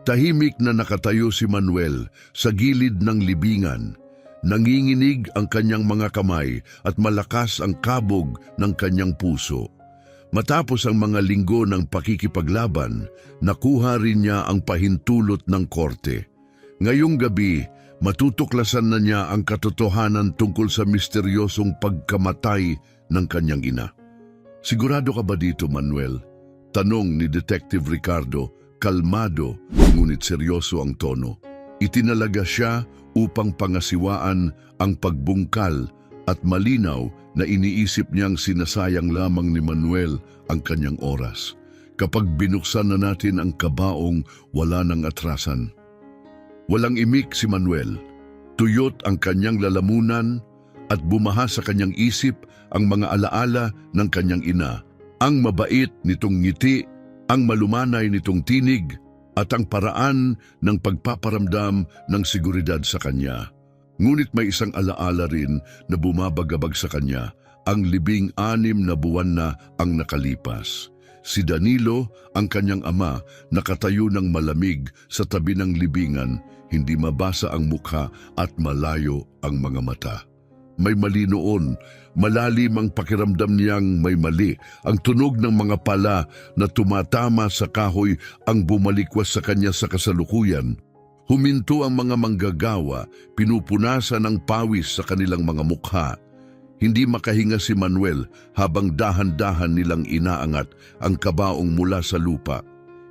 Tahimik na nakatayo si Manuel sa gilid ng libingan. Nanginginig ang kanyang mga kamay at malakas ang kabog ng kanyang puso. Matapos ang mga linggo ng pakikipaglaban, nakuha rin niya ang pahintulot ng korte. Ngayong gabi, matutuklasan na niya ang katotohanan tungkol sa misteryosong pagkamatay ng kanyang ina. Sigurado ka ba dito, Manuel? Tanong ni Detective Ricardo, kalmado ngunit seryoso ang tono. Itinalaga siya upang pangasiwaan ang pagbungkal at malinaw na iniisip niyang sinasayang lamang ni Manuel ang kanyang oras. Kapag binuksan na natin ang kabaong, wala nang atrasan. Walang imik si Manuel. Tuyot ang kanyang lalamunan at bumaha sa kanyang isip ang mga alaala ng kanyang ina. Ang mabait nitong ngiti, ang malumanay nitong tinig, at ang paraan ng pagpaparamdam ng seguridad sa kanya. Ngunit may isang alaala rin na bumabagabag sa kanya, ang 16 na buwan na ang nakalipas. Si Danilo, ang kanyang ama, nakatayo ng malamig sa tabi ng libingan, hindi mabasa ang mukha at malayo ang mga mata. May mali noon, malalim ang pakiramdam niyang may mali. Ang tunog ng mga pala na tumatama sa kahoy ang bumalikwas sa kanya sa kasalukuyan. Huminto ang mga manggagawa, pinupunasan ng pawis sa kanilang mga mukha. Hindi makahinga si Manuel habang dahan-dahan nilang inaangat ang kabaong mula sa lupa.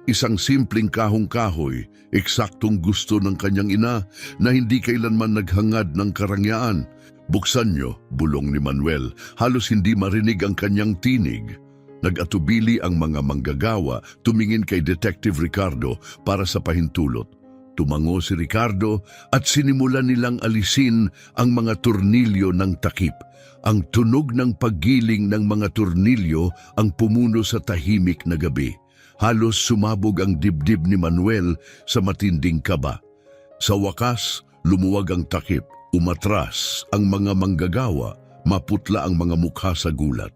Isang simpleng kahong-kahoy, eksaktong gusto ng kanyang ina na hindi kailanman naghangad ng karangyaan. Buksan niyo, bulong ni Manuel, halos hindi marinig ang kanyang tinig. Nag-atubili ang mga manggagawa, tumingin kay Detective Ricardo para sa pahintulot. Tumango si Ricardo at sinimulan nilang alisin ang mga tornilyo ng takip. Ang tunog ng paggiling ng mga tornilyo ang pumuno sa tahimik na gabi. Halos sumabog ang dibdib ni Manuel sa matinding kaba. Sa wakas, lumuwag ang takip. Umatras ang mga manggagawa, maputla ang mga mukha sa gulat.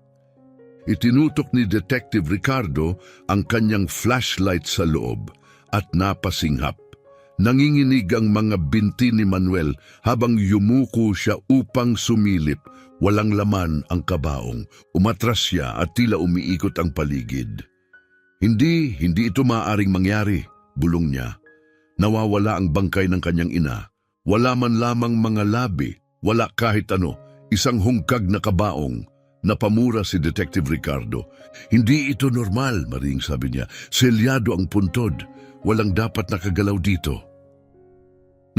Itinutok ni Detective Ricardo ang kanyang flashlight sa loob at napasinghap. Nanginginig ang mga binti ni Manuel habang yumuko siya upang sumilip. Walang laman ang kabaong. Umatras siya at tila umiikot ang paligid. Hindi ito maaaring mangyari, bulong niya. Nawawala ang bangkay ng kanyang ina. Wala man lamang mga labi, wala kahit ano, isang hungkag na kabaong. Napamura si Detective Ricardo. Hindi ito normal, maring sabi niya. Selyado ang puntod. Walang dapat nakagalaw dito.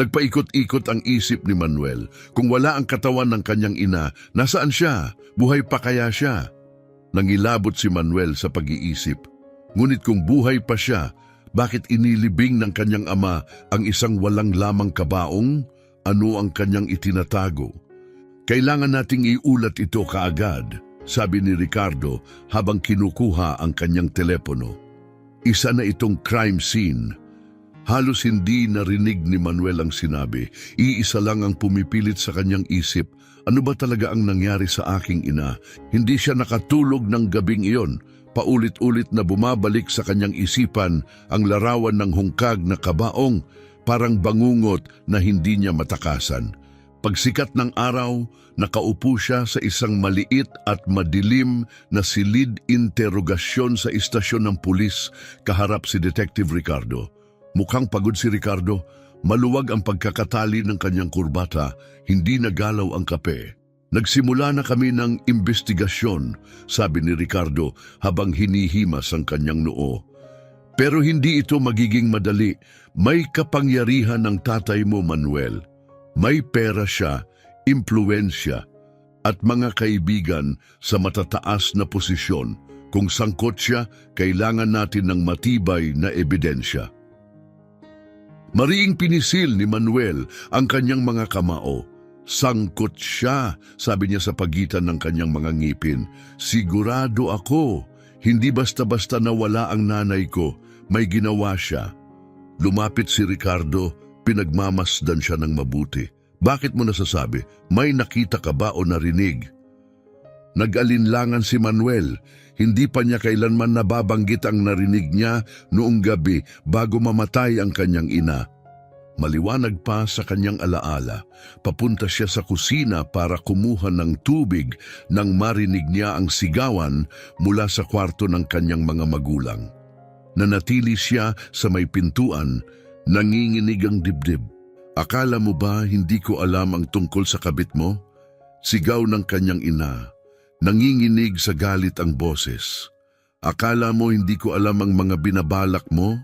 Nagpaikot-ikot ang isip ni Manuel. Kung wala ang katawan ng kanyang ina, nasaan siya? Buhay pa kaya siya? Nangilabot si Manuel sa pag-iisip. Ngunit kung buhay pa siya, bakit inilibing ng kanyang ama ang isang walang lamang kabaong? Ano ang kanyang itinatago? Kailangan nating iulat ito kaagad, sabi ni Ricardo habang kinukuha ang kanyang telepono. Isa na itong crime scene. Halos hindi narinig ni Manuel ang sinabi. Iisa lang ang pumipilit sa kanyang isip. Ano ba talaga ang nangyari sa aking ina? Hindi siya nakatulog ng gabing iyon. Paulit-ulit na bumabalik sa kanyang isipan ang larawan ng hungkag na kabaong, parang bangungot na hindi niya matakasan. Pagsikat ng araw, nakaupo siya sa isang maliit at madilim na silid interogasyon sa istasyon ng pulis kaharap si Detective Ricardo. Mukhang pagod si Ricardo, maluwag ang pagkakatali ng kanyang kurbata, hindi nagalaw ang kape. Nagsimula na kami ng imbestigasyon, sabi ni Ricardo habang hinihimas ang kanyang noo. Pero hindi ito magiging madali. May kapangyarihan ng tatay mo, Manuel. May pera siya, impluensya, at mga kaibigan sa matataas na posisyon. Kung sangkot siya, kailangan natin ng matibay na ebidensya. Mariing pinisil ni Manuel ang kanyang mga kamao. Sangkot siya, sabi niya sa pagitan ng kanyang mga ngipin. Sigurado ako, hindi basta-basta nawala ang nanay ko, may ginawa siya. Lumapit si Ricardo, pinagmamasdan siya ng mabuti. Bakit mo nasasabi? May nakita ka ba o narinig? Nag-alinlangan si Manuel. Hindi pa niya kailanman nababanggit ang narinig niya noong gabi bago mamatay ang kanyang ina. Maliwanag pa sa kanyang alaala. Papunta siya sa kusina para kumuha ng tubig nang marinig niya ang sigawan mula sa kwarto ng kanyang mga magulang. Nanatili siya sa may pintuan, nanginginig ang dibdib. Akala mo ba hindi ko alam ang tungkol sa kabit mo? Sigaw ng kanyang ina. Nanginginig sa galit ang boses. Akala mo hindi ko alam ang mga binabalak mo?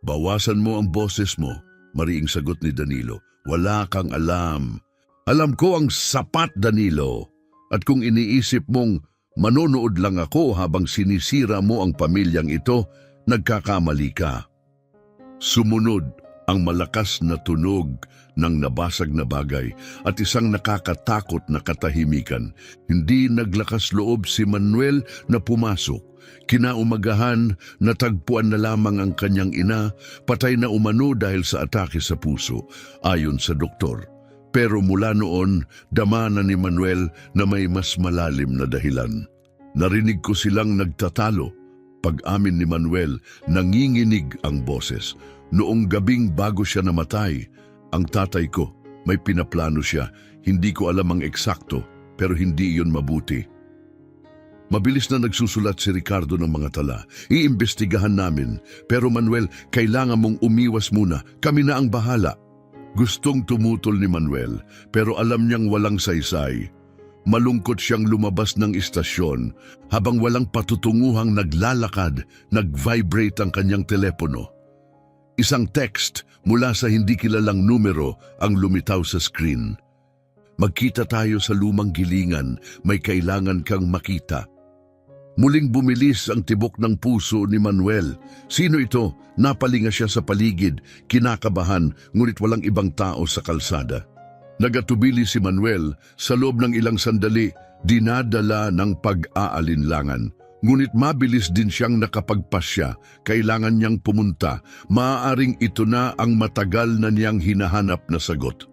Bawasan mo ang boses mo, mariing sagot ni Danilo. Wala kang alam. Alam ko ang sapat, Danilo. At kung iniisip mong manonood lang ako habang sinisira mo ang pamilyang ito, nagkakamali ka. Sumunod ang malakas na tunog ng nabasag na bagay at isang nakakatakot na katahimikan. Hindi naglakas loob si Manuel na pumasok. Kinaumagahan, natagpuan na lamang ang kanyang ina, patay na umano dahil sa atake sa puso, ayon sa doktor. Pero mula noon, dama na ni Manuel na may mas malalim na dahilan. Narinig ko silang nagtatalo. Pag-amin ni Manuel, nanginginig ang boses. Noong gabing bago siya namatay, ang tatay ko, may pinaplano siya. Hindi ko alam ang eksakto, pero hindi iyon mabuti. Mabilis na nagsusulat si Ricardo ng mga tala. Iimbestigahan namin. Pero Manuel, kailangan mong umiwas muna. Kami na ang bahala. Gustong tumutol ni Manuel, pero alam niyang walang saysay. Malungkot siyang lumabas ng istasyon. Habang walang patutunguhang naglalakad, nag-vibrate ang kanyang telepono. Isang text mula sa hindi kilalang numero ang lumitaw sa screen. Magkita tayo sa lumang gilingan, may kailangan kang makita. Muling bumilis ang tibok ng puso ni Manuel. Sino ito? Napalinga siya sa paligid, kinakabahan, ngunit walang ibang tao sa kalsada. Nagatubili si Manuel, sa loob ng ilang sandali, dinadala ng pag-aalinlangan. Ngunit mabilis din siyang nakapagpasya, kailangan niyang pumunta, maaaring ito na ang matagal na niyang hinahanap na sagot.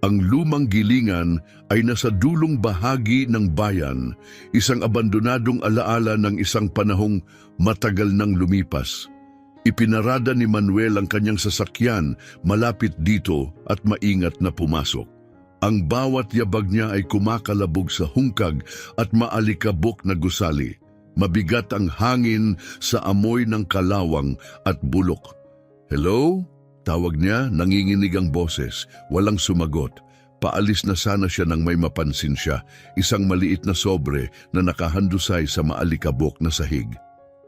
Ang lumang gilingan ay nasa dulong bahagi ng bayan, isang abandonadong alaala ng isang panahong matagal nang lumipas. Ipinarada ni Manuel ang kanyang sasakyan malapit dito at maingat na pumasok. Ang bawat yabag niya ay kumakalabog sa hungkag at maalikabok na gusali. Mabigat ang hangin sa amoy ng kalawang at bulok. Hello? Tawag niya, nanginginig ang boses. Walang sumagot. Paalis na sana siya nang may mapansin siya. Isang maliit na sobre na nakahandusay sa maalikabok na sahig.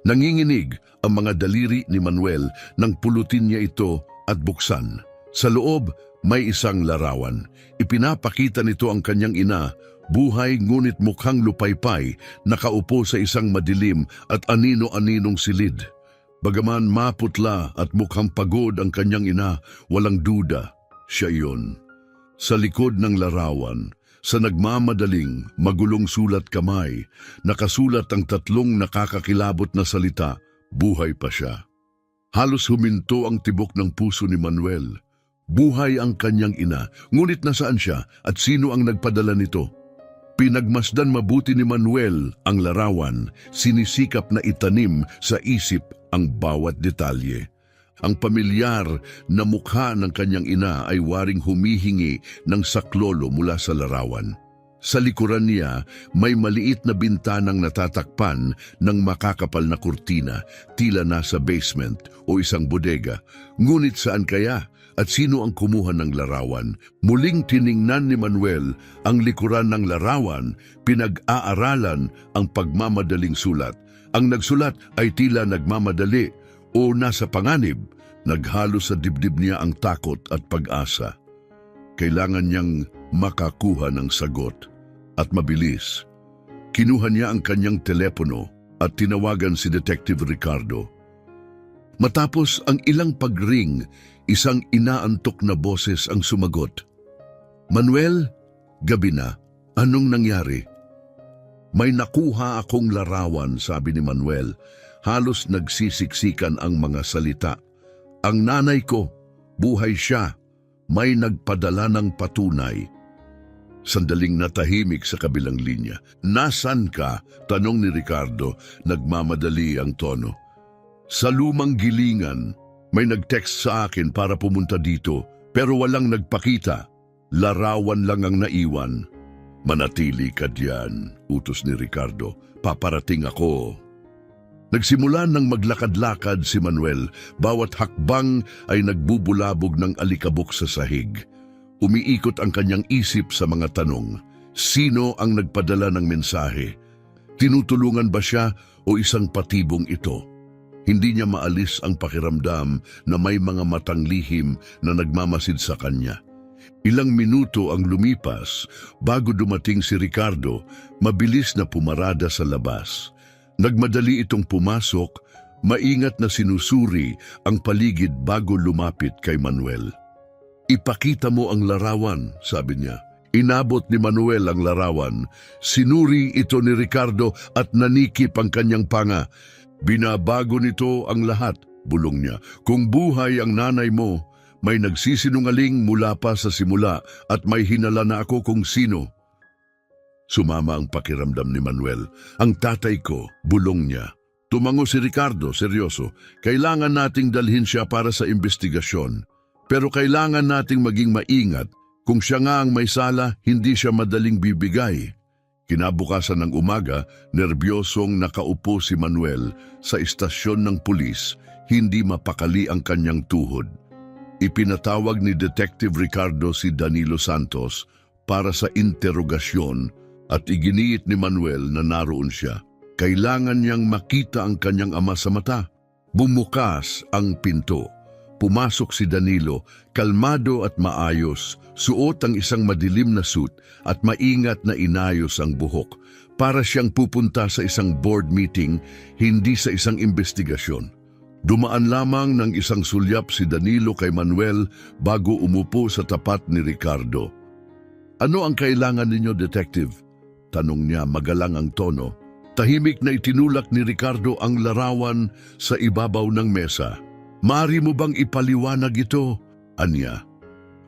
Nanginginig ang mga daliri ni Manuel nang pulutin niya ito at buksan. Sa loob, may isang larawan. Ipinapakita nito ang kanyang ina. Buhay ngunit mukhang lupaypay, nakaupo sa isang madilim at anino-aninong silid. Bagaman maputla at mukhang pagod ang kanyang ina, walang duda, siya iyon. Sa likod ng larawan, sa nagmamadaling, magulong sulat kamay, nakasulat ang tatlong nakakakilabot na salita, buhay pa siya. Halos huminto ang tibok ng puso ni Manuel. Buhay ang kanyang ina, ngunit nasaan siya at sino ang nagpadala nito? Pinagmasdan mabuti ni Manuel ang larawan, sinisikap na itanim sa isip ang bawat detalye. Ang pamilyar na mukha ng kanyang ina ay waring humihingi ng saklolo mula sa larawan. Sa likuran niya, may maliit na bintanang natatakpan ng makakapal na kurtina, tila nasa basement o isang bodega. Ngunit saan kaya? At sino ang kumuha ng larawan? Muling tiningnan ni Manuel ang likuran ng larawan, pinag-aaralan ang pagmamadaling sulat. Ang nagsulat ay tila nagmamadali o nasa panganib. Naghalo sa dibdib niya ang takot at pag-asa. Kailangan niyang makakuha ng sagot. At mabilis, kinuha niya ang kanyang telepono at tinawagan si Detective Ricardo. Matapos ang ilang pagring, isang inaantok na boses ang sumagot. Manuel, gabi na. Anong nangyari? May nakuha akong larawan, sabi ni Manuel. Halos nagsisiksikan ang mga salita. Ang nanay ko, buhay siya. May nagpadala ng patunay. Sandaling natahimik sa kabilang linya. Nasaan ka? Tanong ni Ricardo, nagmamadali ang tono. Sa lumang gilingan, may nag-text sa akin para pumunta dito, pero walang nagpakita. Larawan lang ang naiwan. Manatili ka diyan, utos ni Ricardo. Paparating ako. Nagsimula ng maglakad-lakad si Manuel. Bawat hakbang ay nagbubulabog ng alikabok sa sahig. Umiikot ang kanyang isip sa mga tanong. Sino ang nagpadala ng mensahe? Tinutulungan ba siya o isang patibong ito? Hindi niya maalis ang pakiramdam na may mga matang lihim na nagmamasid sa kanya. Ilang minuto ang lumipas bago dumating si Ricardo, mabilis na pumarada sa labas. Nagmadali itong pumasok, maingat na sinusuri ang paligid bago lumapit kay Manuel. Ipakita mo ang larawan, sabi niya. Inabot ni Manuel ang larawan. Sinuri ito ni Ricardo at nanikip ang kanyang panga. Binabago nito ang lahat, bulong niya. Kung buhay ang nanay mo, may nagsisinungaling mula pa sa simula at may hinala na ako kung sino. Sumama ang pakiramdam ni Manuel. Ang tatay ko, bulong niya. Tumango si Ricardo, seryoso. Kailangan nating dalhin siya para sa investigasyon. Pero kailangan nating maging maingat. Kung siya nga ang may sala, hindi siya madaling bibigay. Kinabukasan ng umaga, nerbyosong nakaupo si Manuel sa istasyon ng pulis, hindi mapakali ang kanyang tuhod. Ipinatawag ni Detective Ricardo si Danilo Santos para sa interogasyon at iginiit ni Manuel na naroon siya. Kailangan niyang makita ang kanyang ama sa mata. Bumukas ang pinto. Pumasok si Danilo, kalmado at maayos, suot ang isang madilim na suit at maingat na inayos ang buhok. Para siyang pupunta sa isang board meeting, hindi sa isang investigasyon. Dumaan lamang ng isang sulyap si Danilo kay Manuel bago umupo sa tapat ni Ricardo. Ano ang kailangan ninyo, Detective? Tanong niya, magalang ang tono. Tahimik na itinulak ni Ricardo ang larawan sa ibabaw ng mesa. Maaari mo bang ipaliwanag ito? Anya.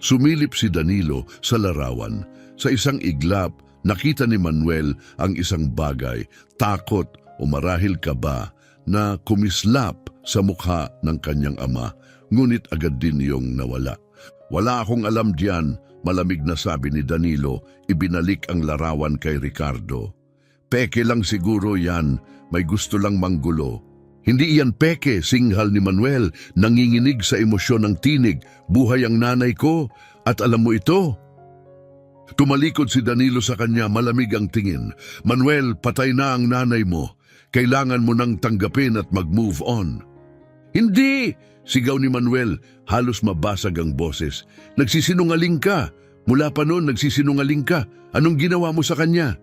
Sumilip si Danilo sa larawan. Sa isang iglap, nakita ni Manuel ang isang bagay, takot o marahil kaba, na kumislap sa mukha ng kanyang ama. Ngunit agad din niyong nawala. Wala akong alam diyan, malamig na sabi ni Danilo, ibinalik ang larawan kay Ricardo. Peke lang siguro yan, may gusto lang manggulo. Hindi iyan peke, singhal ni Manuel, nanginginig sa emosyon ng tinig. Buhay ang nanay ko, at alam mo ito? Tumalikod si Danilo sa kanya, malamig ang tingin. Manuel, patay na ang nanay mo. Kailangan mo nang tanggapin at mag-move on. Hindi! Sigaw ni Manuel, halos mabasag ang boses. Nagsisinungaling ka. Mula pa noon, nagsisinungaling ka. Anong ginawa mo sa kanya?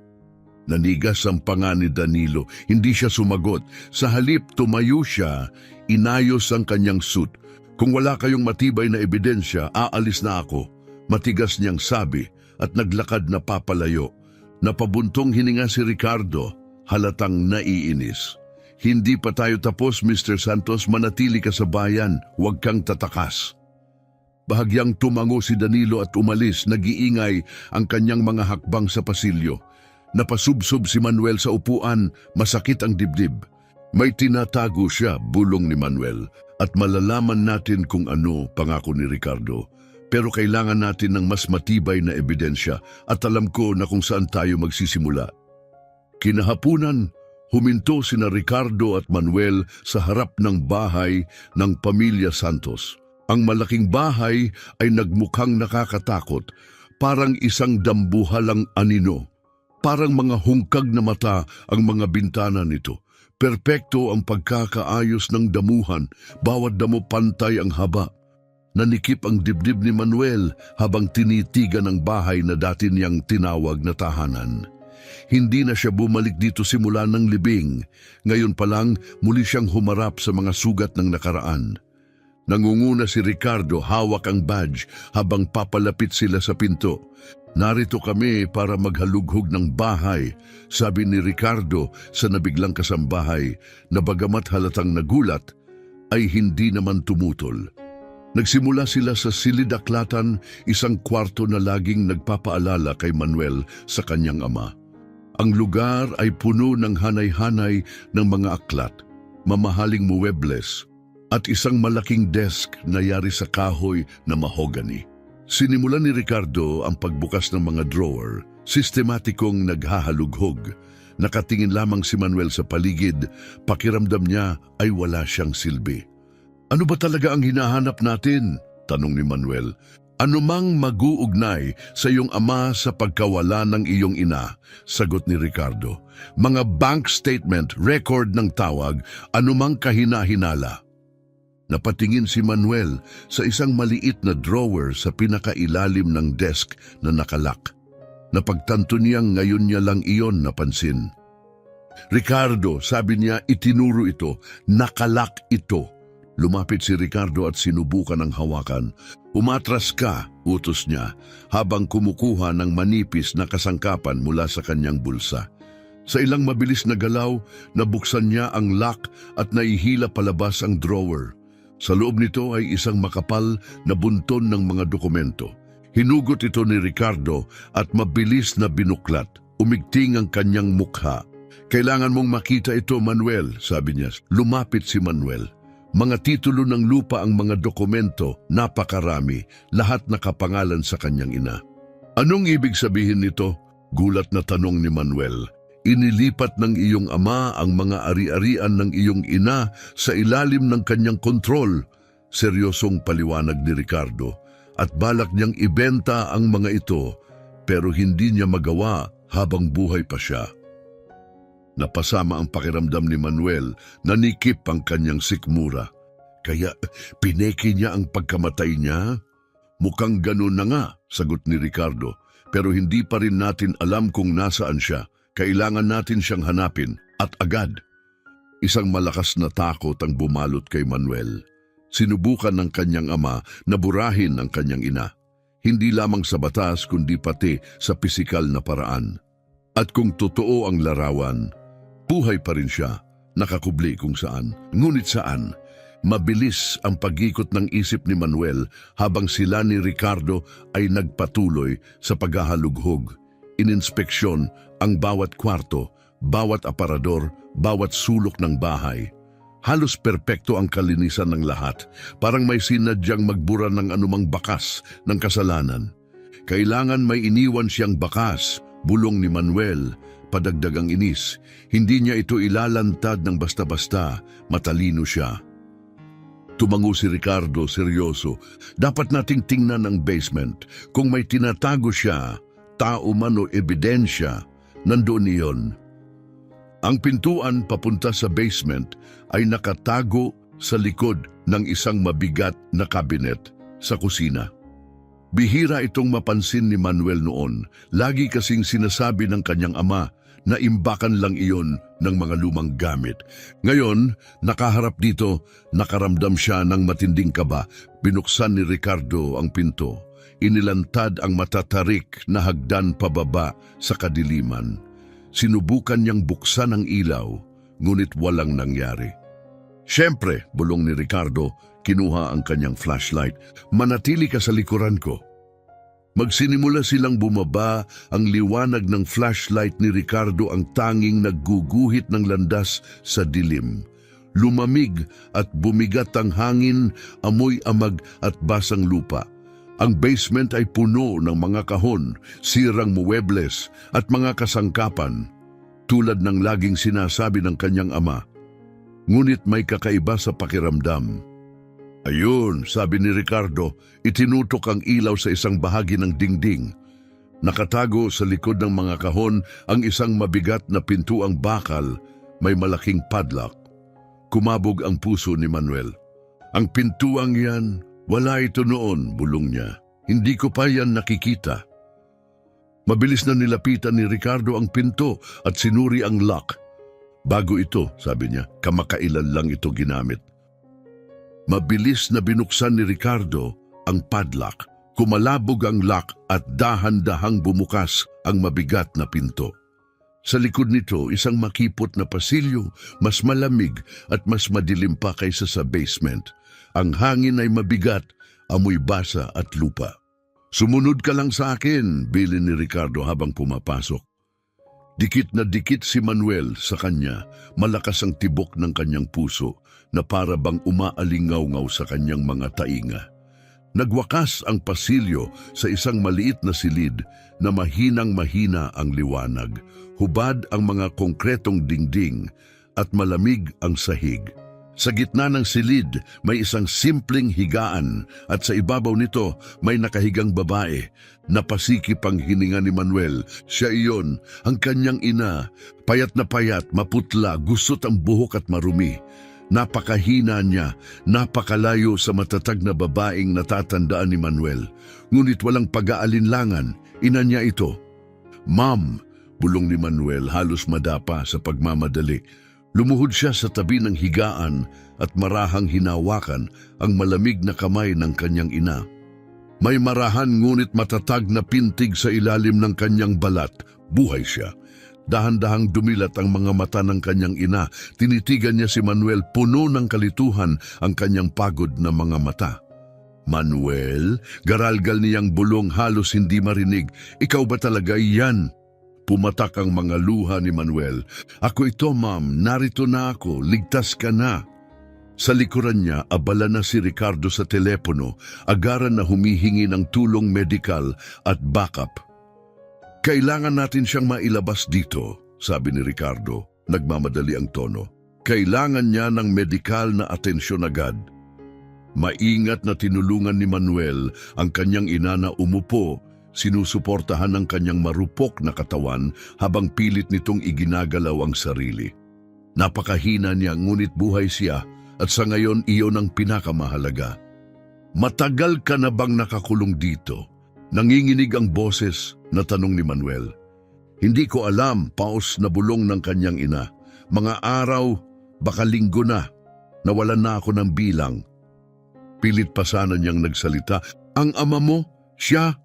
Nanigas ang panga ni Danilo, hindi siya sumagot. Sa halip, tumayo siya, inayos ang kanyang suit. Kung wala kayong matibay na ebidensya, aalis na ako. Matigas niyang sabi at naglakad na papalayo. Napabuntong hininga si Ricardo, halatang naiinis. Hindi pa tayo tapos, Mr. Santos, manatili ka sa bayan, huwag kang tatakas. Bahagyang tumango si Danilo at umalis, nag-iingay ang kanyang mga hakbang sa pasilyo. Napasubsob si Manuel sa upuan, masakit ang dibdib. May tinatago siya, bulong ni Manuel, at malalaman natin kung ano, pangako ni Ricardo. Pero kailangan natin ng mas matibay na ebidensya at alam ko na kung saan tayo magsisimula. Kinahapunan, huminto sina Ricardo at Manuel sa harap ng bahay ng pamilya Santos. Ang malaking bahay ay nagmukhang nakakatakot, parang isang dambuhalang anino. Parang mga hungkag na mata ang mga bintana nito. Perpekto ang pagkakaayos ng damuhan, bawat damo pantay ang haba. Nanikip ang dibdib ni Manuel habang tinitigan ang bahay na dati niyang tinawag na tahanan. Hindi na siya bumalik dito simula ng libing. Ngayon pa lang muli siyang humarap sa mga sugat ng nakaraan. Nangunguna si Ricardo, hawak ang badge habang papalapit sila sa pinto. Narito kami para maghalughog ng bahay, sabi ni Ricardo sa nabiglang kasambahay na bagamat halatang nagulat, ay hindi naman tumutol. Nagsimula sila sa silid-aklatan, isang kwarto na laging nagpapaalala kay Manuel sa kanyang ama. Ang lugar ay puno ng hanay-hanay ng mga aklat, mamahaling muebles, at isang malaking desk na yari sa kahoy na mahogany. Sinimulan ni Ricardo ang pagbukas ng mga drawer, sistematikong naghahalughog. Nakatingin lamang si Manuel sa paligid, pakiramdam niya ay wala siyang silbi. Ano ba talaga ang hinahanap natin? Tanong ni Manuel. Ano mang mag-uugnay sa iyong ama sa pagkawala ng iyong ina? Sagot ni Ricardo. Mga bank statement, record ng tawag, anumang kahina-hinala. Napatingin si Manuel sa isang maliit na drawer sa pinakailalim ng desk na nakalak. Napagtanto niyang ngayon niya lang iyon napansin. Ricardo, sabi niya, itinuro ito, nakalak ito. Lumapit si Ricardo at sinubukan ang hawakan. Umatras ka, utos niya, habang kumukuha ng manipis na kasangkapan mula sa kanyang bulsa. Sa ilang mabilis na galaw, nabuksan niya ang lock at naihila palabas ang drawer. Sa loob nito ay isang makapal na bunton ng mga dokumento. Hinugot ito ni Ricardo at mabilis na binuklat. Umigting ang kanyang mukha. Kailangan mong makita ito, Manuel, sabi niya. Lumapit si Manuel. Mga titulo ng lupa ang mga dokumento, napakarami, lahat nakapangalan sa kanyang ina. Anong ibig sabihin nito? Gulat na tanong ni Manuel. Inilipat ng iyong ama ang mga ari-arian ng iyong ina sa ilalim ng kanyang kontrol. Seryosong paliwanag ni Ricardo. At balak niyang ibenta ang mga ito, pero hindi niya magawa habang buhay pa siya. Napasama ang pakiramdam ni Manuel, nanikip ang kanyang sikmura. Kaya pineki niya ang pagkamatay niya? Mukhang ganun na nga, sagot ni Ricardo. Pero hindi pa rin natin alam kung nasaan siya. Kailangan natin siyang hanapin, at agad. Isang malakas na takot ang bumalot kay Manuel. Sinubukan ng kanyang ama na burahin ang kanyang ina. Hindi lamang sa batas kundi pati sa pisikal na paraan. At kung totoo ang larawan, buhay pa rin siya, nakakubli kung saan. Ngunit saan? Mabilis ang pag-ikot ng isip ni Manuel habang sila ni Ricardo ay nagpatuloy sa paghahalughog. Ininspeksyon ang bawat kwarto, bawat aparador, bawat sulok ng bahay. Halos perpekto ang kalinisan ng lahat, parang may sinadyang magbura ng anumang bakas ng kasalanan. Kailangan may iniwan siyang bakas, bulong ni Manuel, padagdagang inis. Hindi niya ito ilalantad ng basta-basta, matalino siya. Tumango si Ricardo, seryoso. Dapat nating tingnan ang basement. Kung may tinatago siya, tao man o ebidensya, nandoon iyon. Ang pintuan papunta sa basement ay nakatago sa likod ng isang mabigat na kabinet sa kusina. Bihira itong mapansin ni Manuel noon. Lagi kasing sinasabi ng kanyang ama na imbakan lang iyon ng mga lumang gamit. Ngayon, nakaharap dito, nakaramdam siya ng matinding kaba. Binuksan ni Ricardo ang pinto. Inilantad ang matatarik na hagdan pababa sa kadiliman. Sinubukan niyang buksan ang ilaw, ngunit walang nangyari. Siyempre, bulong ni Ricardo, kinuha ang kanyang flashlight. Manatili ka sa likuran ko. Magsinimula silang bumaba, ang liwanag ng flashlight ni Ricardo ang tanging nagguguhit ng landas sa dilim. Lumamig at bumigat ang hangin, amoy amag at basang lupa. Ang basement ay puno ng mga kahon, sirang muebles at mga kasangkapan, tulad ng laging sinasabi ng kanyang ama. Ngunit may kakaiba sa pakiramdam. Ayun, sabi ni Ricardo, itinutok ang ilaw sa isang bahagi ng dingding. Nakatago sa likod ng mga kahon ang isang mabigat na pintuang bakal, may malaking padlock. Kumabog ang puso ni Manuel. Ang pintuang yan, wala ito noon, bulong niya. Hindi ko pa yan nakikita. Mabilis na nilapitan ni Ricardo ang pinto at sinuri ang lock. Bago ito, sabi niya, kamakailan lang ito ginamit. Mabilis na binuksan ni Ricardo ang padlock. Kumalabog ang lock at dahan-dahang bumukas ang mabigat na pinto. Sa likod nito, isang makipot na pasilyo, mas malamig at mas madilim pa kaysa sa basement. Ang hangin ay mabigat amoy basa at lupa. Sumunod ka lang sa akin, bilin ni Ricardo habang pumapasok. Dikit na dikit si Manuel sa kanya, malakas ang tibok ng kanyang puso na para bang umaalingaw-ngaw sa kanyang mga tainga. Nagwakas ang pasilyo sa isang maliit na silid na mahinang-mahina ang liwanag, hubad ang mga konkretong dingding at malamig ang sahig. Sa gitna ng silid, may isang simpleng higaan at sa ibabaw nito may nakahigang babae. Napasikip ang hininga ni Manuel. Siya iyon, ang kanyang ina. Payat na payat, maputla, gusot ang buhok at marumi. Napakahina niya, napakalayo sa matatag na babaeng natatandaan ni Manuel. Ngunit walang pag-aalinlangan, ina niya ito. "Ma'am," bulong ni Manuel halos madapa sa pagmamadali. Lumuhod siya sa tabi ng higaan at marahang hinawakan ang malamig na kamay ng kanyang ina. May marahan ngunit matatag na pintig sa ilalim ng kanyang balat. Buhay siya. Dahan-dahang dumilat ang mga mata ng kanyang ina. Tinitigan niya si Manuel, puno ng kalituhan ang kanyang pagod na mga mata. "Manuel," garalgal niyang bulong halos hindi marinig. "Ikaw ba talaga yan?" Pumatak ang mga luha ni Manuel. "Ako ito, ma'am. Narito na ako. Ligtas ka na." Sa likuran niya, abala na si Ricardo sa telepono, agaran na humihingi ng tulong medikal at backup. "Kailangan natin siyang mailabas dito," sabi ni Ricardo. Nagmamadali ang tono. Kailangan niya ng medikal na atensyon agad. Maingat na tinulungan ni Manuel ang kanyang ina na umupo, sinusuportahan ng kanyang marupok na katawan habang pilit nitong iginagalaw ang sarili. Napakahina niya ngunit buhay siya at sa ngayon iyon ang pinakamahalaga. "Matagal ka na bang nakakulong dito?" Nanginginig ang boses na tanong ni Manuel. "Hindi ko alam," paos na bulong ng kanyang ina. "Mga araw, baka linggo na. Nawalan na ako ng bilang." Pilit pa sana niyang nagsalita. "Ang ama mo, siya?"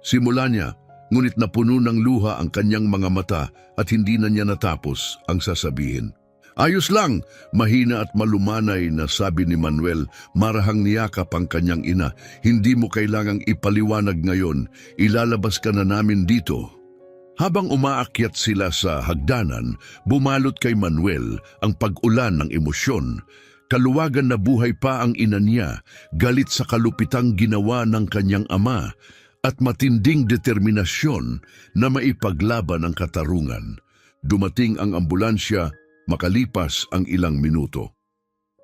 Simula niya, ngunit napuno ng luha ang kanyang mga mata at hindi na niya natapos ang sasabihin. "Ayos lang," mahina at malumanay na sabi ni Manuel, marahang niyakap ang kanyang ina. "Hindi mo kailangang ipaliwanag ngayon, ilalabas ka na namin dito." Habang umaakyat sila sa hagdanan, bumalot kay Manuel ang pag-ulan ng emosyon. Kaluwagan na buhay pa ang ina niya, galit sa kalupitang ginawa ng kanyang ama, at matinding determinasyon na maipaglaban ang katarungan. Dumating ang ambulansya makalipas ang ilang minuto.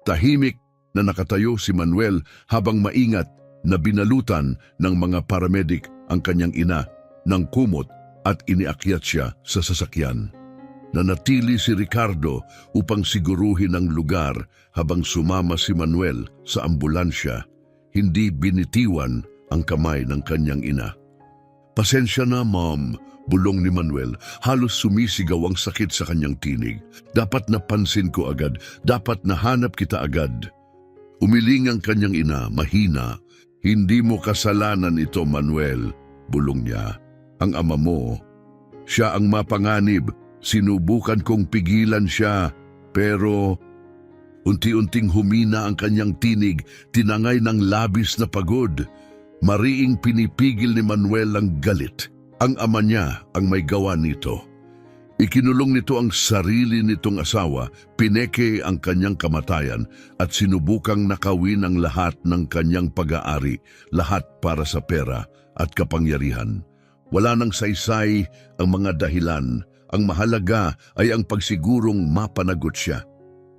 Tahimik na nakatayo si Manuel habang maingat na binalutan ng mga paramedic ang kanyang ina ng kumot at iniakyat siya sa sasakyan. Nanatili si Ricardo upang siguruhin ang lugar habang sumama si Manuel sa ambulansya. Hindi binitiwan ang kamay ng kanyang ina. "Pasensya na, ma'am," bulong ni Manuel. Halos sumisigaw ang sakit sa kanyang tinig. "Dapat napansin ko agad. Dapat nahanap kita agad." Umiling ang kanyang ina, mahina. "Hindi mo kasalanan ito, Manuel," bulong niya. "Ang ama mo, siya ang mapanganib. Sinubukan kong pigilan siya, pero..." Unti-unting humina ang kanyang tinig, tinangay ng labis na pagod. Mariing pinipigil ni Manuel ang galit. Ang ama niya ang may gawa nito. Ikinulong nito ang sarili nitong asawa, pineke ang kanyang kamatayan at sinubukang nakawin ang lahat ng kanyang pag-aari, lahat para sa pera at kapangyarihan. Wala nang saysay ang mga dahilan. Ang mahalaga ay ang pagsigurong mapanagot siya.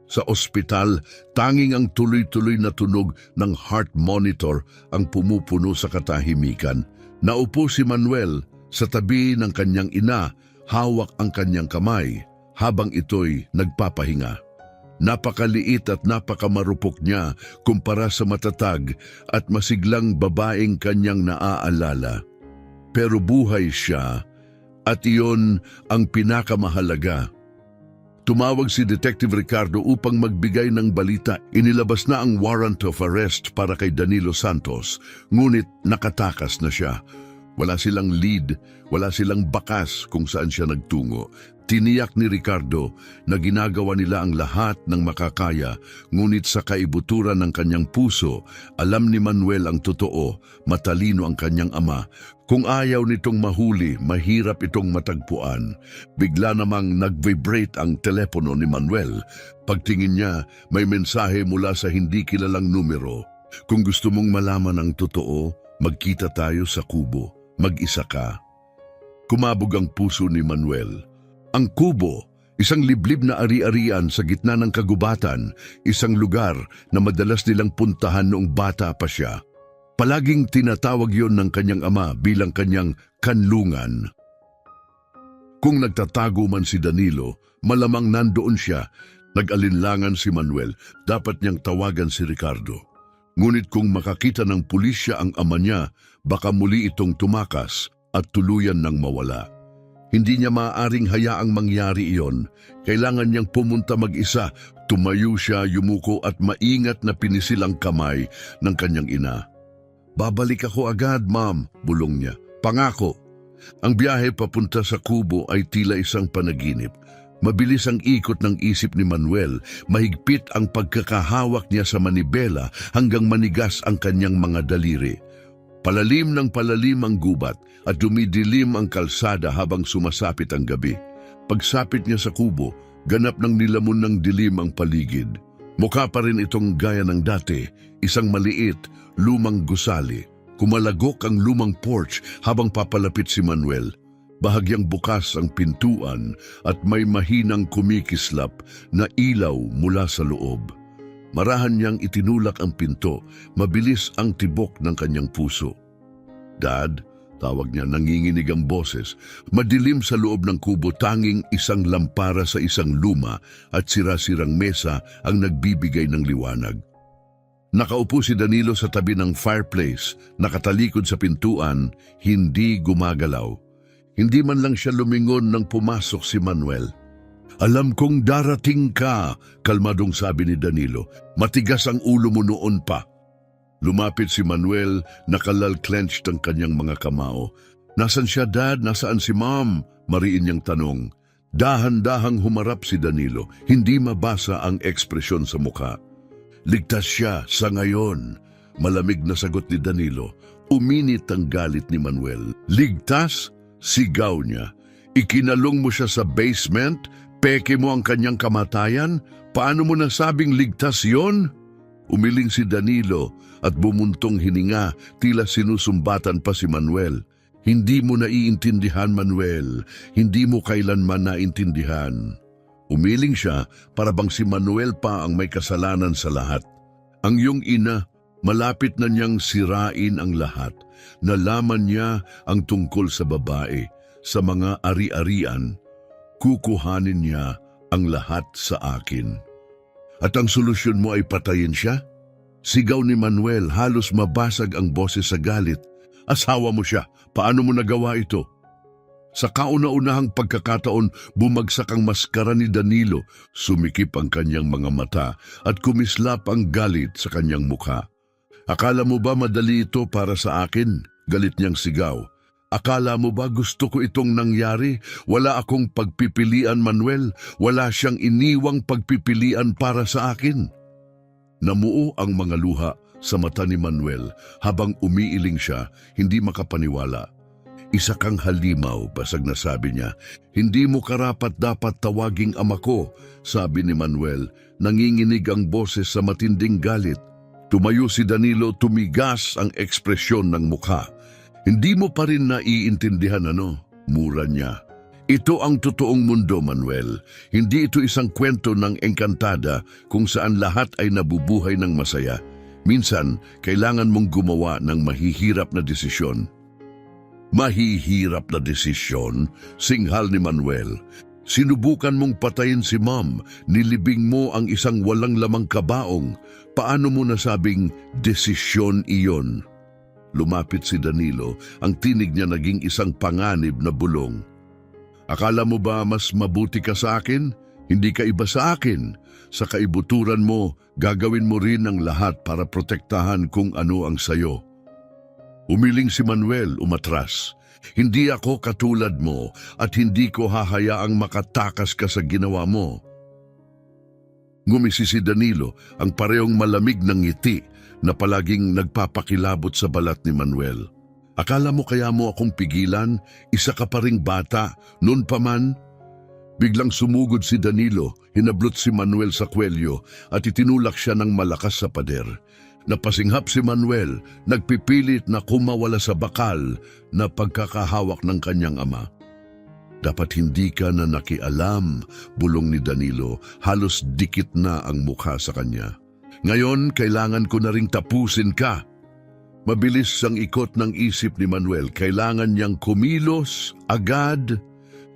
Sa ospital, tanging ang tuloy-tuloy na tunog ng heart monitor ang pumupuno sa katahimikan. Naupo si Manuel sa tabi ng kanyang ina, hawak ang kanyang kamay habang ito'y nagpapahinga. Napakaliit at napakamarupok niya kumpara sa matatag at masiglang babaeng kanyang naaalala. Pero buhay siya at iyon ang pinakamahalaga. Tumawag si Detective Ricardo upang magbigay ng balita. Inilabas na ang warrant of arrest para kay Danilo Santos, ngunit nakatakas na siya. Wala silang lead, wala silang bakas kung saan siya nagtungo. Tiniyak ni Ricardo na ginagawa nila ang lahat ng makakaya, ngunit sa kaibuturan ng kanyang puso, alam ni Manuel ang totoo, matalino ang kanyang ama. Kung ayaw nitong mahuli, mahirap itong matagpuan. Bigla namang nag-vibrate ang telepono ni Manuel. Pagtingin niya, may mensahe mula sa hindi kilalang numero. Kung gusto mong malaman ang totoo, magkita tayo sa kubo. Mag-isa ka. Kumabog ang puso ni Manuel. Ang kubo, isang liblib na ari-arian sa gitna ng kagubatan, isang lugar na madalas nilang puntahan noong bata pa siya. Palaging tinatawag yon ng kanyang ama bilang kanyang kanlungan. Kung nagtatago man si Danilo, malamang nandoon siya. Nag-alinlangan si Manuel, dapat niyang tawagan si Ricardo. Ngunit kung makakita ng pulisya ang ama niya, baka muli itong tumakas at tuluyan ng mawala. Hindi niya maaaring hayaang mangyari iyon. Kailangan niyang pumunta mag-isa. Tumayo siya, yumuko at maingat na pinisil ang kamay ng kanyang ina. "Babalik ako agad, ma'am," bulong niya. "Pangako." Ang biyahe papunta sa kubo ay tila isang panaginip. Mabilis ang ikot ng isip ni Manuel, mahigpit ang pagkakahawak niya sa manibela hanggang manigas ang kanyang mga daliri. Palalim ng palalim ang gubat at dumidilim ang kalsada habang sumasapit ang gabi. Pagsapit niya sa kubo, ganap ng nilamon ng dilim ang paligid. Mukha pa rin itong gaya ng dati, isang maliit, lumang gusali. Kumalagok ang lumang porch habang papalapit si Manuel. Bahagyang bukas ang pintuan at may mahinang kumikislap na ilaw mula sa loob. Marahan niyang itinulak ang pinto, mabilis ang tibok ng kanyang puso. "Dad," tawag niya, nanginginig ang boses. Madilim sa loob ng kubo, tanging isang lampara sa isang luma at sira-sirang mesa ang nagbibigay ng liwanag. Nakaupo si Danilo sa tabi ng fireplace, nakatalikod sa pintuan, hindi gumagalaw. Hindi man lang siya lumingon nang pumasok si Manuel. "Alam kong darating ka," kalmadong sabi ni Danilo. "Matigas ang ulo mo noon pa." Lumapit si Manuel, nakalal-clenched ang kanyang mga kamao. "Nasaan siya, Dad? Nasaan si Mom?" mariin niyang tanong. Dahan-dahang humarap si Danilo, hindi mabasa ang ekspresyon sa mukha. "Ligtas siya sa ngayon," malamig na sagot ni Danilo. Uminit ang galit ni Manuel. "Ligtas?" sigaw niya. "Ikinalong mo siya sa basement? Peke mo ang kanyang kamatayan? Paano mo nasabing ligtas yon?" Umiling si Danilo at bumuntong hininga, tila sinusumbatan pa si Manuel. "Hindi mo naiintindihan, Manuel. Hindi mo kailanman naintindihan." Umiling siya para bang si Manuel pa ang may kasalanan sa lahat. Ang iyong ina, malapit na niyang sirain ang lahat. Nalaman niya ang tungkol sa babae, sa mga ari-arian. Kukuhanin niya ang lahat sa akin. "At ang solusyon mo ay patayin siya?" Sigaw ni Manuel, halos mabasag ang boses sa galit. "Asawa mo siya, paano mo nagawa ito?" Sa kauna-unahang pagkakataon, bumagsak ang maskara ni Danilo, sumikip ang kanyang mga mata at kumislap ang galit sa kanyang mukha. "Akala mo ba madali ito para sa akin?" galit niyang sigaw. "Akala mo ba gusto ko itong nangyari? Wala akong pagpipilian, Manuel. Wala siyang iniwang pagpipilian para sa akin." Namuo ang mga luha sa mata ni Manuel habang umiiling siya, hindi makapaniwala. "Isa kang halimaw," basag na sabi niya. "Hindi mo karapat-dapat tawaging ama ko," sabi ni Manuel. Nanginginig ang boses sa matinding galit. Tumayo si Danilo, tumigas ang ekspresyon ng mukha. "Hindi mo pa rin naiintindihan ano?" mura niya. "Ito ang totoong mundo, Manuel. Hindi ito isang kwento ng engkantada kung saan lahat ay nabubuhay ng masaya. Minsan, kailangan mong gumawa ng mahihirap na desisyon." "Mahihirap na desisyon?" singhal ni Manuel. "Sinubukan mong patayin si Mom, nilibing mo ang isang walang lamang kabaong. Paano mo nasabing desisyon iyon?" Lumapit si Danilo, ang tinig niya naging isang panganib na bulong. "Akala mo ba mas mabuti ka sa akin? Hindi ka iba sa akin. Sa kaibuturan mo, gagawin mo rin ang lahat para protektahan kung ano ang sayo." Umiling si Manuel, umatras. Hindi ako katulad mo at hindi ko hahayaang makatakas ka sa ginawa mo. Ngumisi si Danilo, ang parehong malamig ng ngiti na palaging nagpapakilabot sa balat ni Manuel. Akala mo kaya mo akong pigilan? Isa ka pa ring bata, noon pa man? Biglang sumugod si Danilo, hinablot si Manuel sa kwelyo at itinulak siya ng malakas sa pader. Napasinghap si Manuel, nagpipilit na kumawala sa bakal na pagkakahawak ng kanyang ama. Dapat hindi ka na nakialam, bulong ni Danilo, halos dikit na ang mukha sa kanya. Ngayon, kailangan ko na ring tapusin ka. Mabilis ang ikot ng isip ni Manuel, kailangan niyang kumilos agad.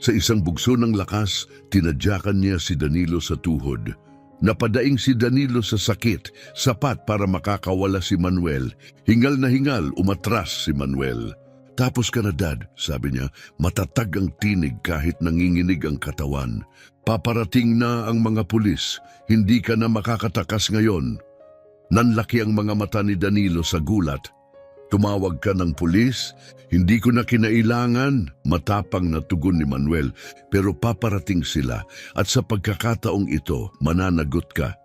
Sa isang bugso ng lakas, tinadyakan niya si Danilo sa tuhod. Napadaing si Danilo sa sakit, sapat para makakawala si Manuel. Hingal na hingal, umatras si Manuel. Tapos ka na, Dad, sabi niya, matatag ang tinig kahit nanginginig ang katawan. Paparating na ang mga pulis, hindi ka na makakatakas ngayon. Nanlaki ang mga mata ni Danilo sa gulat. Tumawag ka ng pulis? Hindi ko na kinailangan, matapang na tugon ni Manuel, pero paparating sila at sa pagkakataong ito, mananagot ka.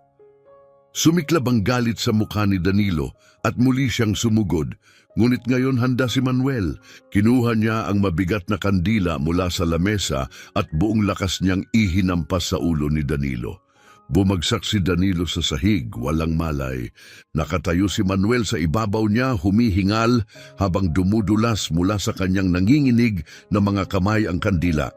Sumiklab ang galit sa mukha ni Danilo at muli siyang sumugod, ngunit ngayon handa si Manuel. Kinuha niya ang mabigat na kandila mula sa lamesa at buong lakas niyang ihinampas sa ulo ni Danilo. Bumagsak si Danilo sa sahig, walang malay. Nakatayo si Manuel sa ibabaw niya, humihingal habang dumudulas mula sa kanyang nanginginig na mga kamay ang kandila.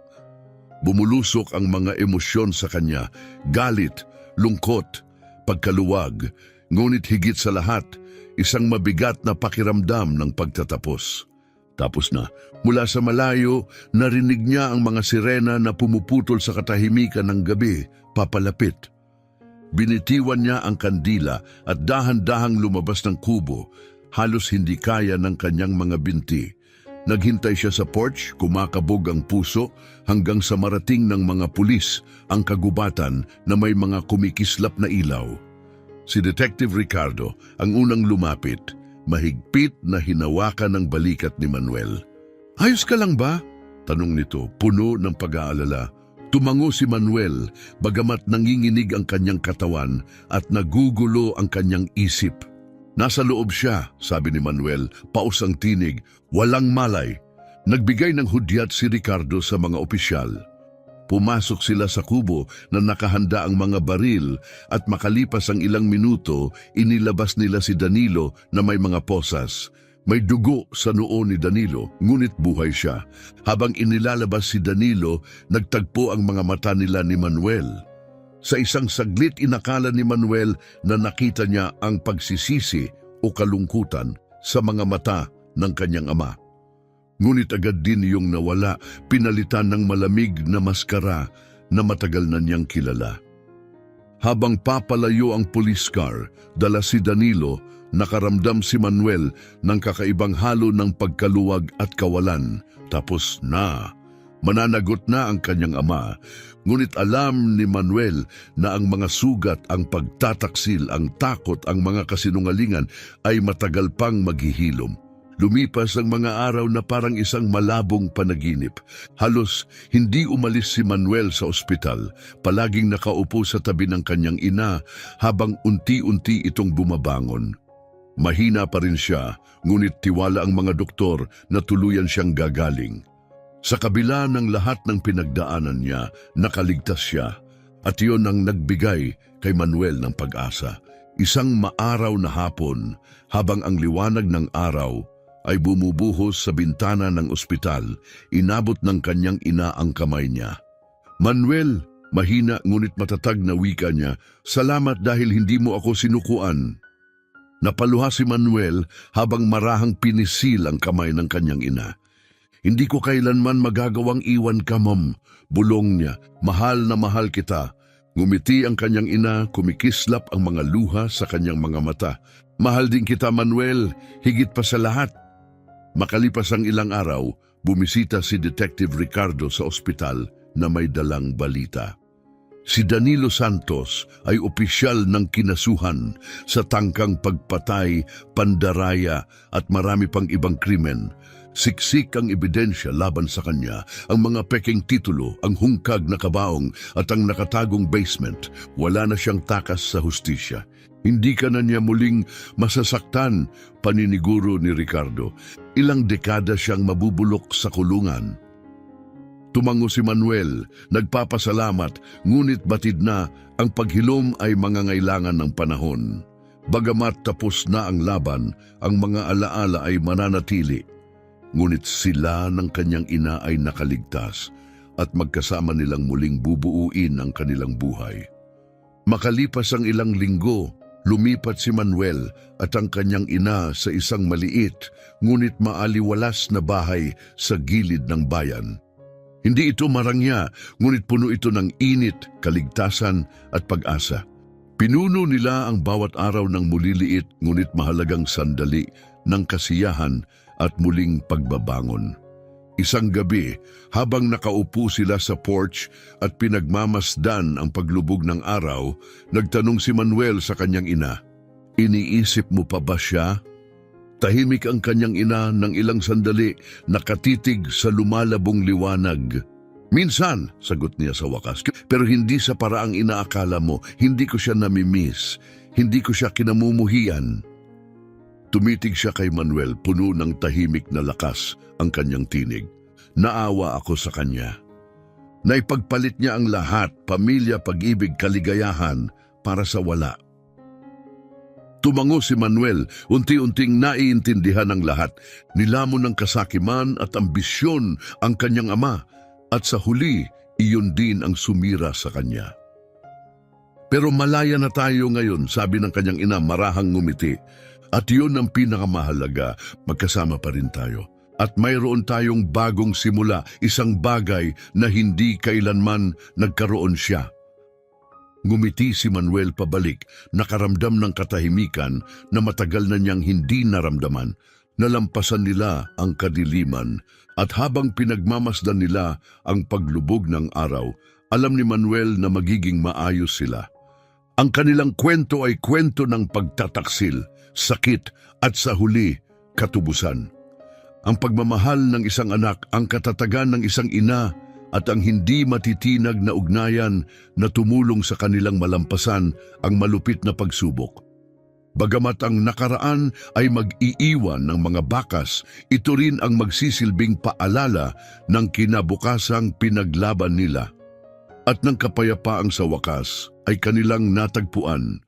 Bumulusok ang mga emosyon sa kanya, galit, lungkot, pagkaluwag, ngunit higit sa lahat, isang mabigat na pakiramdam ng pagtatapos. Tapos na, mula sa malayo, narinig niya ang mga sirena na pumuputol sa katahimikan ng gabi, papalapit. Binitiwan niya ang kandila at dahan-dahang lumabas ng kubo, halos hindi kaya ng kanyang mga binti. Naghintay siya sa porch, kumakabog ang puso, hanggang sa marating ng mga pulis ang kagubatan na may mga kumikislap na ilaw. Si Detective Ricardo ang unang lumapit, mahigpit na hinawakan ng balikat ni Manuel. "Ayos ka lang ba?" tanong nito, puno ng pag-aalala. Tumango si Manuel, bagamat nanginginig ang kanyang katawan at nagugulo ang kanyang isip. "Nasa loob siya," sabi ni Manuel, paus ang tinig, walang malay. Nagbigay ng hudyat si Ricardo sa mga opisyal. Pumasok sila sa kubo na nakahanda ang mga baril at makalipas ang ilang minuto, inilabas nila si Danilo na may mga posas. May dugo sa noo ni Danilo, ngunit buhay siya. Habang inilalabas si Danilo, nagtagpo ang mga mata nila ni Manuel. Sa isang saglit inakala ni Manuel na nakita niya ang pagsisisi o kalungkutan sa mga mata ng kanyang ama. Ngunit agad din yung nawala, pinalitan ng malamig na maskara na matagal na niyang kilala. Habang papalayo ang police car, dala si Danilo, nakaramdam si Manuel ng kakaibang halo ng pagkaluwag at kawalan. Tapos na, mananagot na ang kanyang ama. Ngunit alam ni Manuel na ang mga sugat, ang pagtataksil, ang takot, ang mga kasinungalingan ay matagal pang maghihilom. Lumipas ang mga araw na parang isang malabong panaginip. Halos hindi umalis si Manuel sa ospital. Palaging nakaupo sa tabi ng kanyang ina habang unti-unti itong bumabangon. Mahina pa rin siya, ngunit tiwala ang mga doktor na tuluyan siyang gagaling. Sa kabila ng lahat ng pinagdaanan niya, nakaligtas siya. At iyon ang nagbigay kay Manuel ng pag-asa. Isang maaraw na hapon, habang ang liwanag ng araw ay bumubuhos sa bintana ng ospital, inabot ng kanyang ina ang kamay niya. "Manuel," mahina ngunit matatag na wika niya, "salamat dahil hindi mo ako sinukuan." Napaluha si Manuel habang marahang pinisil ang kamay ng kanyang ina. "Hindi ko kailanman magagawang iwan ka, Ma'am," bulong niya. "Mahal na mahal kita." Ngumiti ang kanyang ina, kumikislap ang mga luha sa kanyang mga mata. "Mahal din kita, Manuel, higit pa sa lahat." Makalipas ang ilang araw, bumisita si Detective Ricardo sa ospital na may dalang balita. Si Danilo Santos ay opisyal ng kinasuhan sa tangkang pagpatay, pandaraya at marami pang ibang krimen. Siksik ang ebidensya laban sa kanya, ang mga peking titulo, ang hungkag na kabaong at ang nakatagong basement. Wala na siyang takas sa hustisya. Hindi ka na niya muling masasaktan, paniniguro ni Ricardo. Ilang dekada siyang mabubulok sa kulungan. Tumango si Manuel, nagpapasalamat, ngunit batid na ang paghilom ay mangangailangan ng panahon. Bagamat tapos na ang laban, ang mga alaala ay mananatili. Ngunit sila ng kanyang ina ay nakaligtas at magkasama nilang muling bubuuin ang kanilang buhay. Makalipas ang ilang linggo, lumipat si Manuel at ang kanyang ina sa isang maliit ngunit maaliwalas na bahay sa gilid ng bayan. Hindi ito marangya, ngunit puno ito ng init, kaligtasan at pag-asa. Pinuno nila ang bawat araw ng muliliit ngunit mahalagang sandali ng kasiyahan at muling pagbabangon. Isang gabi, habang nakaupo sila sa porch at pinagmamasdan ang paglubog ng araw, nagtanong si Manuel sa kanyang ina, "Iniisip mo pa ba siya?" Tahimik ang kanyang ina ng ilang sandali, nakatitig sa lumalabong liwanag. "Minsan," sagot niya sa wakas, "pero hindi sa paraang inaakala mo. Hindi ko siya namimiss. Hindi ko siya kinamumuhian." Tumitig siya kay Manuel, puno ng tahimik na lakas ang kanyang tinig. "Naawa ako sa kanya. Naipagpalit niya ang lahat, pamilya, pag-ibig, kaligayahan, para sa wala." Tumango si Manuel, unti-unting naiintindihan ng lahat. Nilamon ng kasakiman at ambisyon ang kanyang ama, at sa huli, iyon din ang sumira sa kanya. "Pero malaya na tayo ngayon," sabi ng kanyang ina, marahang ngumiti. "At yun ang pinakamahalaga, magkasama pa rin tayo. At mayroon tayong bagong simula, isang bagay na hindi kailanman nagkaroon siya." Ngumiti si Manuel pabalik, nakaramdam ng katahimikan na matagal na niyang hindi naramdaman. Nalampasan nila ang kadiliman at habang pinagmamasdan nila ang paglubog ng araw, alam ni Manuel na magiging maayos sila. Ang kanilang kwento ay kwento ng pagtataksil, sakit at sa huli, katubusan. Ang pagmamahal ng isang anak, ang katatagan ng isang ina, at ang hindi matitinag na ugnayan na tumulong sa kanilang malampasan ang malupit na pagsubok. Bagamat ang nakaraan ay mag-iiwan ng mga bakas, ito rin ang magsisilbing paalala ng kinabukasang pinaglaban nila. At ng kapayapaang sa wakas ay kanilang natagpuan